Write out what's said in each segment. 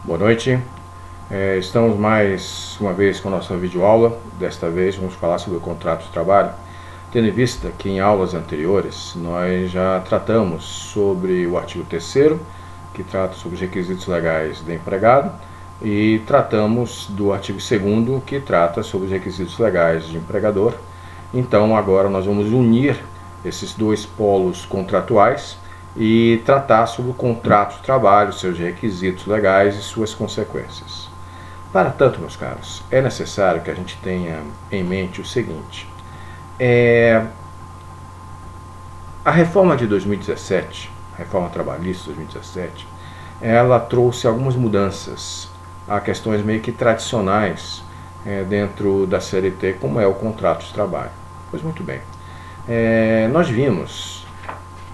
Boa noite. Estamos mais uma vez com a nossa videoaula. Desta vez vamos falar sobre o contrato de trabalho, tendo em vista que em aulas anteriores nós já tratamos sobre o artigo 3º, que trata sobre os requisitos legais do empregado, e tratamos do artigo 2º, que trata sobre os requisitos legais de empregador. Então agora nós vamos unir esses dois polos contratuais e tratar sobre o contrato de trabalho, seus requisitos legais e suas consequências. Para tanto, meus caros, é necessário que a gente tenha em mente o seguinte: a reforma de 2017, a reforma trabalhista de 2017, ela trouxe algumas mudanças a questões meio que tradicionais dentro da CLT, como é o contrato de trabalho. Pois muito bem, nós vimos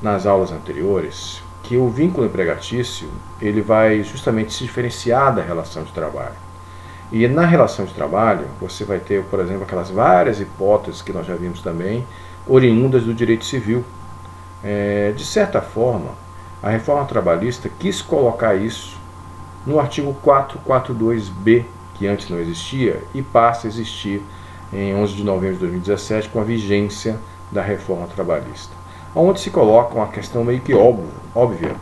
nas aulas anteriores que o vínculo empregatício ele vai justamente se diferenciar da relação de trabalho. E na relação de trabalho você vai ter, por exemplo, aquelas várias hipóteses que nós já vimos também, oriundas do direito civil. De certa forma, a reforma trabalhista quis colocar isso no artigo 442b, que antes não existia e passa a existir em 11 de novembro de 2017 com a vigência da reforma trabalhista, onde se coloca uma questão meio que óbvia,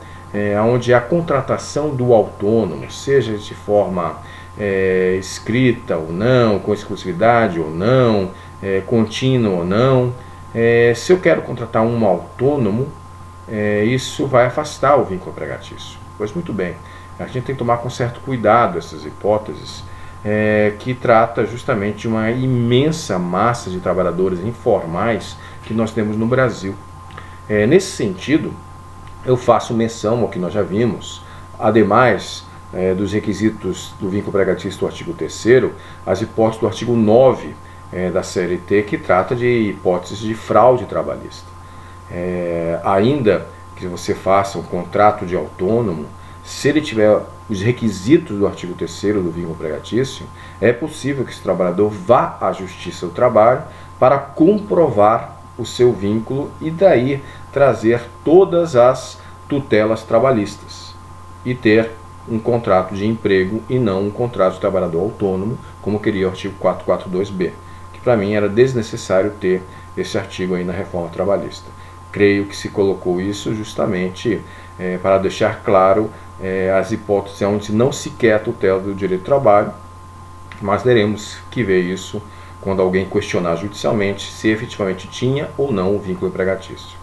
onde a contratação do autônomo, seja de forma escrita ou não, com exclusividade ou não, contínua ou não, se eu quero contratar um autônomo, isso vai afastar o vínculo empregatício. Pois muito bem, a gente tem que tomar com certo cuidado essas hipóteses, que trata justamente de uma imensa massa de trabalhadores informais que nós temos no Brasil. Nesse sentido, eu faço menção ao que nós já vimos, ademais dos requisitos do vínculo empregatício do artigo 3º, as hipóteses do artigo 9 da CLT, que trata de hipóteses de fraude trabalhista. Ainda que você faça um contrato de autônomo, se ele tiver os requisitos do artigo 3º do vínculo empregatício, é possível que esse trabalhador vá à Justiça do Trabalho para comprovar o seu vínculo e daí trazer todas as tutelas trabalhistas e ter um contrato de emprego e não um contrato de trabalhador autônomo, como queria o artigo 442b, que para mim era desnecessário ter esse artigo aí na reforma trabalhista. Creio que se colocou isso justamente para deixar claro as hipóteses onde não se quer a tutela do direito do trabalho, mas teremos que ver isso quando alguém questionar judicialmente se efetivamente tinha ou não o vínculo empregatício.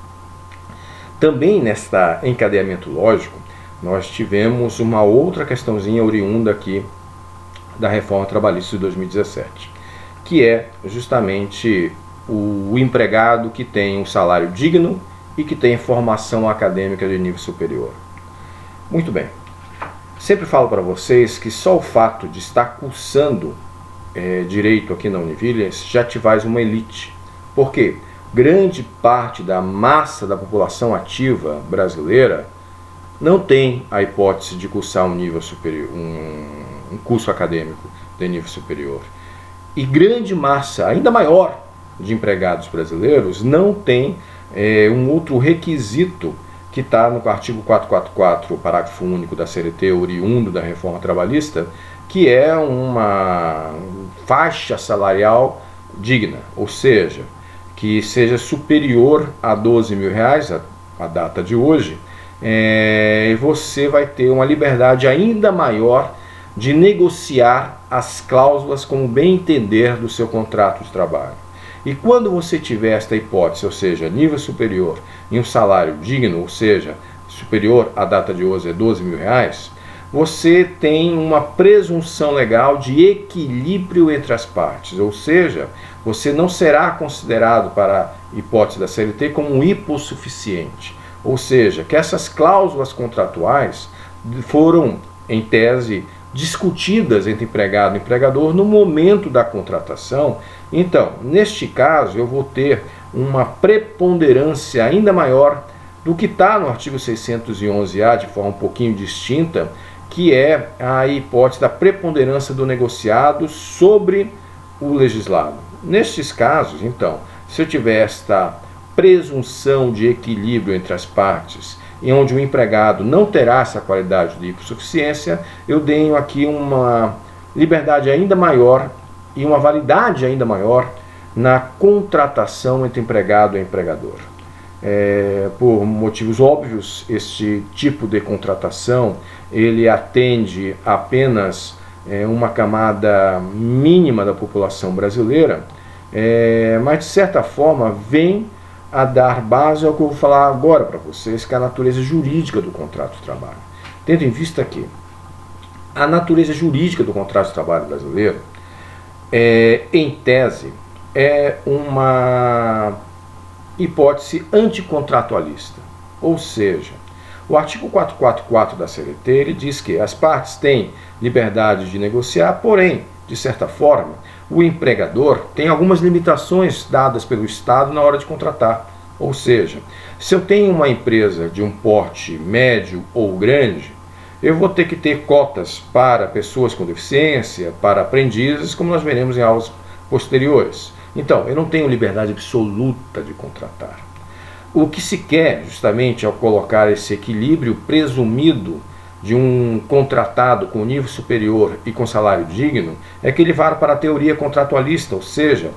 Também nesta encadeamento lógico, nós tivemos uma outra questãozinha oriunda aqui da reforma trabalhista de 2017, que é justamente o empregado que tem um salário digno e que tem formação acadêmica de nível superior. Muito bem, sempre falo para vocês que só o fato de estar cursando direito aqui na Univille já te faz uma elite. Por quê? Grande parte da massa da população ativa brasileira não tem a hipótese de cursar um nível superior, um curso acadêmico de nível superior. E grande massa, ainda maior, de empregados brasileiros não tem um outro requisito que está no artigo 444, parágrafo único da CLT, oriundo da reforma trabalhista, que é uma faixa salarial digna, ou seja, que seja superior a R$12 mil, a data de hoje, você vai ter uma liberdade ainda maior de negociar as cláusulas como bem entender do seu contrato de trabalho. E quando você tiver esta hipótese, ou seja, nível superior e um salário digno, ou seja, superior à data de hoje é R$12 mil, você tem uma presunção legal de equilíbrio entre as partes, ou seja, você não será considerado para a hipótese da CLT como um hipossuficiente, ou seja, que essas cláusulas contratuais foram, em tese, discutidas entre empregado e empregador no momento da contratação. Então, neste caso, eu vou ter uma preponderância ainda maior do que está no artigo 611-A, de forma um pouquinho distinta, que é a hipótese da preponderância do negociado sobre o legislado. Nestes casos, então, se eu tiver esta presunção de equilíbrio entre as partes em onde o empregado não terá essa qualidade de hipossuficiência, eu tenho aqui uma liberdade ainda maior e uma validade ainda maior na contratação entre empregado e empregador. Por motivos óbvios, este tipo de contratação ele atende apenas uma camada mínima da população brasileira, mas de certa forma vem a dar base ao que eu vou falar agora para vocês, que é a natureza jurídica do contrato de trabalho. Tendo em vista que a natureza jurídica do contrato de trabalho brasileiro, em tese, é uma hipótese anticontratualista. Ou seja, o artigo 444 da CLT ele diz que as partes têm liberdade de negociar, porém, de certa forma, o empregador tem algumas limitações dadas pelo Estado na hora de contratar. Ou seja, se eu tenho uma empresa de um porte médio ou grande, eu vou ter que ter cotas para pessoas com deficiência, para aprendizes, como nós veremos em aulas posteriores. Então, eu não tenho liberdade absoluta de contratar. O que se quer, justamente, ao colocar esse equilíbrio presumido de um contratado com nível superior e com salário digno, é que ele vá para a teoria contratualista, ou seja,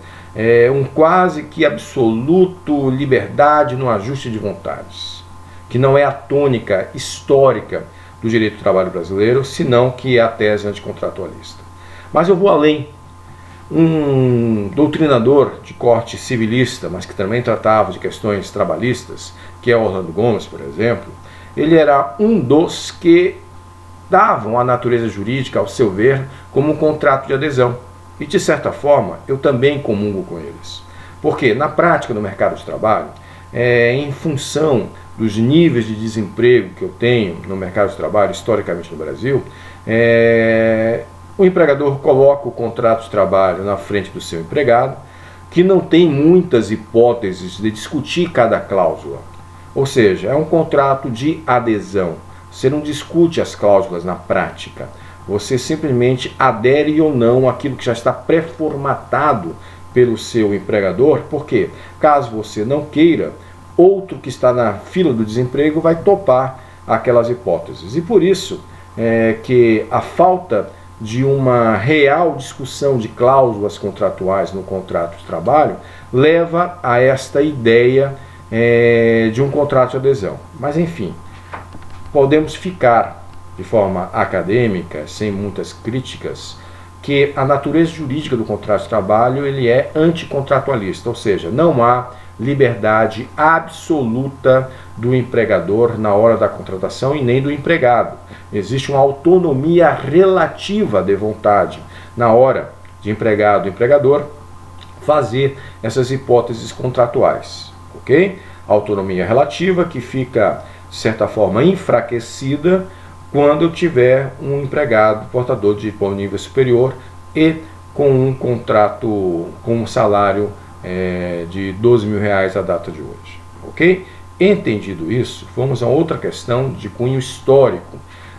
um quase que absoluto liberdade no ajuste de vontades, que não é a tônica histórica do direito do trabalho brasileiro, senão que é a tese anticontratualista. Mas eu vou além. Um doutrinador de corte civilista, mas que também tratava de questões trabalhistas, que é Orlando Gomes, por exemplo, ele era um dos que davam a natureza jurídica, ao seu ver, como um contrato de adesão. E, de certa forma, eu também comungo com eles. Porque, na prática do mercado de trabalho, em função dos níveis de desemprego que eu tenho no mercado de trabalho, historicamente no Brasil, o empregador coloca o contrato de trabalho na frente do seu empregado, que não tem muitas hipóteses de discutir cada cláusula. Ou seja, é um contrato de adesão. Você não discute as cláusulas na prática. Você simplesmente adere ou não àquilo que já está pré-formatado pelo seu empregador, porque caso você não queira, outro que está na fila do desemprego vai topar aquelas hipóteses. E por isso que a falta de uma real discussão de cláusulas contratuais no contrato de trabalho leva a esta ideia de um contrato de adesão. Mas enfim, podemos ficar de forma acadêmica, sem muitas críticas, que a natureza jurídica do contrato de trabalho ele é anticontratualista, ou seja, não há liberdade absoluta do empregador na hora da contratação e nem do empregado. Existe uma autonomia relativa de vontade na hora de empregado e empregador fazer essas hipóteses contratuais, ok? Autonomia relativa que fica, de certa forma, enfraquecida quando eu tiver um empregado portador de nível superior e com um contrato, com um salário de R$12.000 à data de hoje, ok? Entendido isso, vamos a outra questão de cunho histórico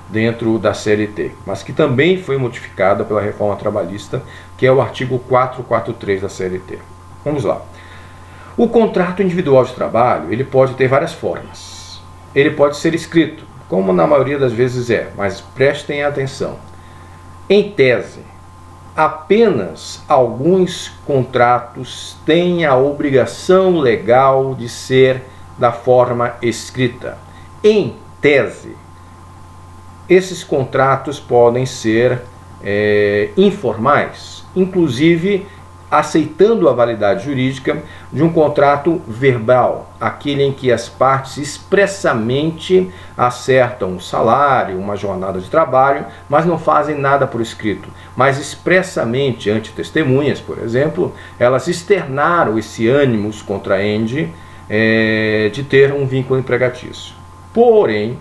dentro da CLT, mas que também foi modificada pela reforma trabalhista, que é o artigo 443 da CLT. Vamos lá. O contrato individual de trabalho, ele pode ter várias formas. Ele pode ser escrito, como na maioria das vezes mas prestem atenção. Em tese, apenas alguns contratos têm a obrigação legal de ser da forma escrita. Em tese, esses contratos podem ser informais, inclusive aceitando a validade jurídica de um contrato verbal, aquele em que as partes expressamente acertam um salário, uma jornada de trabalho, mas não fazem nada por escrito, mas expressamente ante testemunhas, por exemplo, elas externaram esse ânimos contraendi de ter um vínculo empregatício. Porém,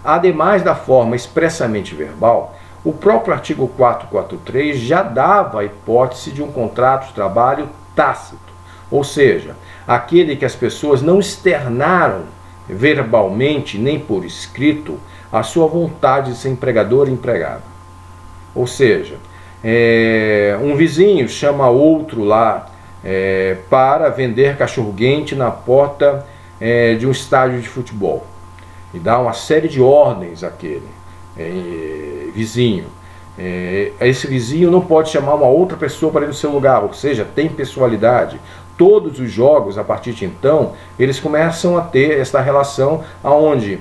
ademais da forma expressamente verbal, o próprio artigo 443 já dava a hipótese de um contrato de trabalho tácito, ou seja, aquele que as pessoas não externaram verbalmente nem por escrito a sua vontade de ser empregador e empregado. Ou seja, um vizinho chama outro lá para vender cachorro-quente na porta de um estádio de futebol. e dá uma série de ordens àquele vizinho. Esse vizinho não pode chamar uma outra pessoa para ir no seu lugar, ou seja, tem pessoalidade. Todos os jogos, a partir de então, eles começam a ter essa relação onde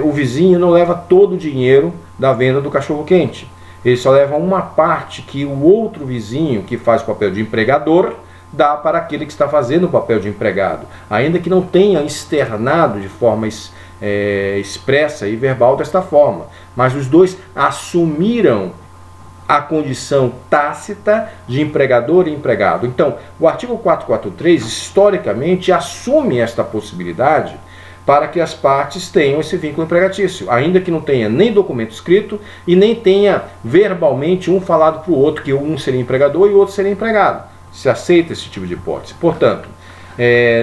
o vizinho não leva todo o dinheiro da venda do cachorro-quente. Ele só leva uma parte que o outro vizinho, que faz o papel de empregador, dá para aquele que está fazendo o papel de empregado, ainda que não tenha externado de forma expressa e verbal desta forma. Mas os dois assumiram a condição tácita de empregador e empregado. Então, o artigo 443, historicamente, assume esta possibilidade para que as partes tenham esse vínculo empregatício, ainda que não tenha nem documento escrito e nem tenha verbalmente um falado para o outro que um seria empregador e o outro seria empregado. Se aceita esse tipo de hipótese. Portanto,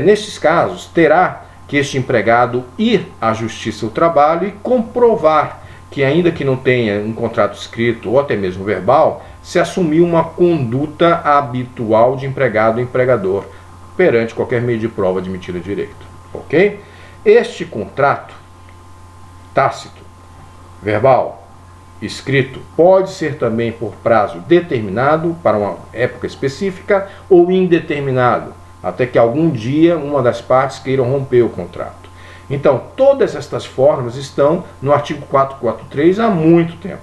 nestes casos, terá que este empregado ir à Justiça do Trabalho e comprovar que, ainda que não tenha um contrato escrito ou até mesmo verbal, se assumiu uma conduta habitual de empregado e empregador perante qualquer meio de prova admitido em direito. Ok? Este contrato tácito, verbal, escrito, pode ser também por prazo determinado para uma época específica ou indeterminado, até que algum dia uma das partes queiram romper o contrato. Então, todas estas formas estão no artigo 443 há muito tempo.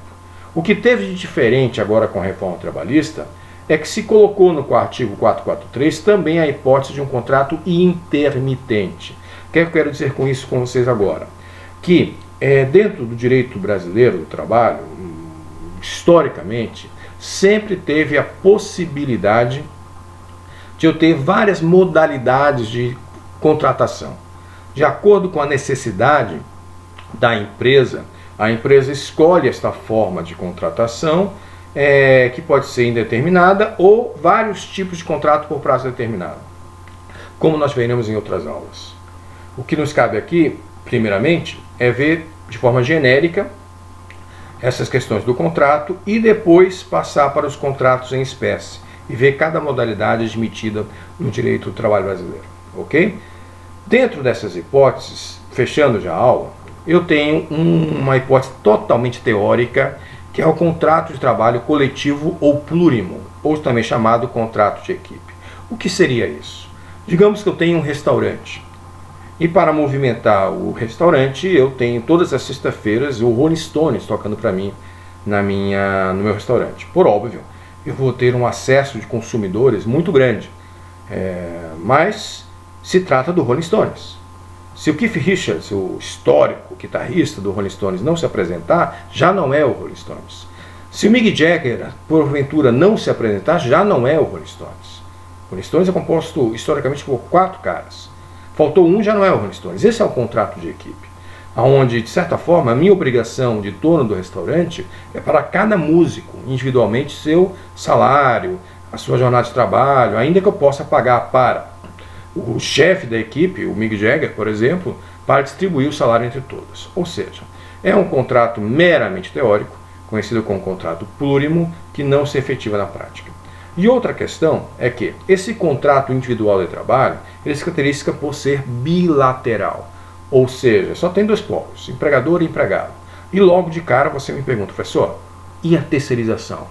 O que teve de diferente agora com a reforma trabalhista é que se colocou no artigo 443 também a hipótese de um contrato intermitente. O que eu quero dizer com isso com vocês agora? Que dentro do direito brasileiro do trabalho, historicamente, sempre teve a possibilidade de eu ter várias modalidades de contratação. De acordo com a necessidade da empresa, a empresa escolhe esta forma de contratação, que pode ser indeterminada ou vários tipos de contrato por prazo determinado, como nós veremos em outras aulas. O que nos cabe aqui, primeiramente, é ver de forma genérica essas questões do contrato e depois passar para os contratos em espécie e ver cada modalidade admitida no direito do trabalho brasileiro. Ok? Dentro dessas hipóteses, fechando já a aula, eu tenho uma hipótese totalmente teórica, que é o contrato de trabalho coletivo ou plurimo, ou também chamado contrato de equipe. O que seria isso? Digamos que eu tenho um restaurante. E para movimentar o restaurante, eu tenho todas as sextas-feiras o Rolling Stones tocando para mim no meu restaurante. Por óbvio, eu vou ter um acesso de consumidores muito grande. Mas se trata do Rolling Stones. Se o Keith Richards, o histórico guitarrista do Rolling Stones, não se apresentar, já não é o Rolling Stones. Se o Mick Jagger, porventura, não se apresentar, já não é o Rolling Stones. O Rolling Stones é composto historicamente por 4 caras. Faltou um, já não é o Rolling Stones. Esse é o contrato de equipe, onde, de certa forma, a minha obrigação de dono do restaurante é para cada músico, individualmente, seu salário, a sua jornada de trabalho, ainda que eu possa pagar para o chefe da equipe, o Mick Jagger, por exemplo, para distribuir o salário entre todos. Ou seja, é um contrato meramente teórico, conhecido como contrato plurimo, que não se efetiva na prática. E outra questão é que esse contrato individual de trabalho, ele se caracteriza por ser bilateral. Ou seja, só tem 2 polos, empregador e empregado. E logo de cara você me pergunta, professor, e a terceirização?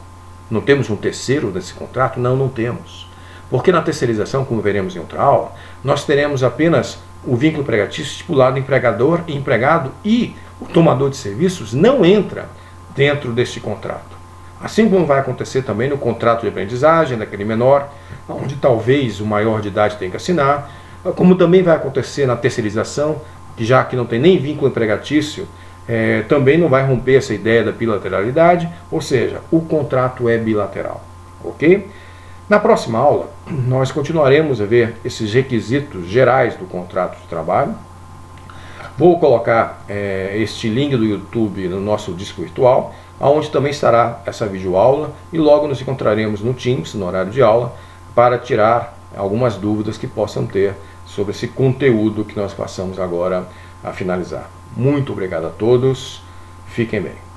Não temos um terceiro nesse contrato? Não, não temos. Porque na terceirização, como veremos em outra aula, nós teremos apenas o vínculo empregatício estipulado empregador e empregado, e o tomador de serviços não entra dentro deste contrato. Assim como vai acontecer também no contrato de aprendizagem daquele menor, onde talvez o maior de idade tenha que assinar, como também vai acontecer na terceirização, que já que não tem nem vínculo empregatício, também não vai romper essa ideia da bilateralidade, ou seja, o contrato é bilateral. Ok? Na próxima aula, nós continuaremos a ver esses requisitos gerais do contrato de trabalho. Vou colocar este link do YouTube no nosso disco virtual, onde também estará essa videoaula, e logo nos encontraremos no Teams, no horário de aula, para tirar algumas dúvidas que possam ter sobre esse conteúdo que nós passamos agora a finalizar. Muito obrigado a todos, fiquem bem.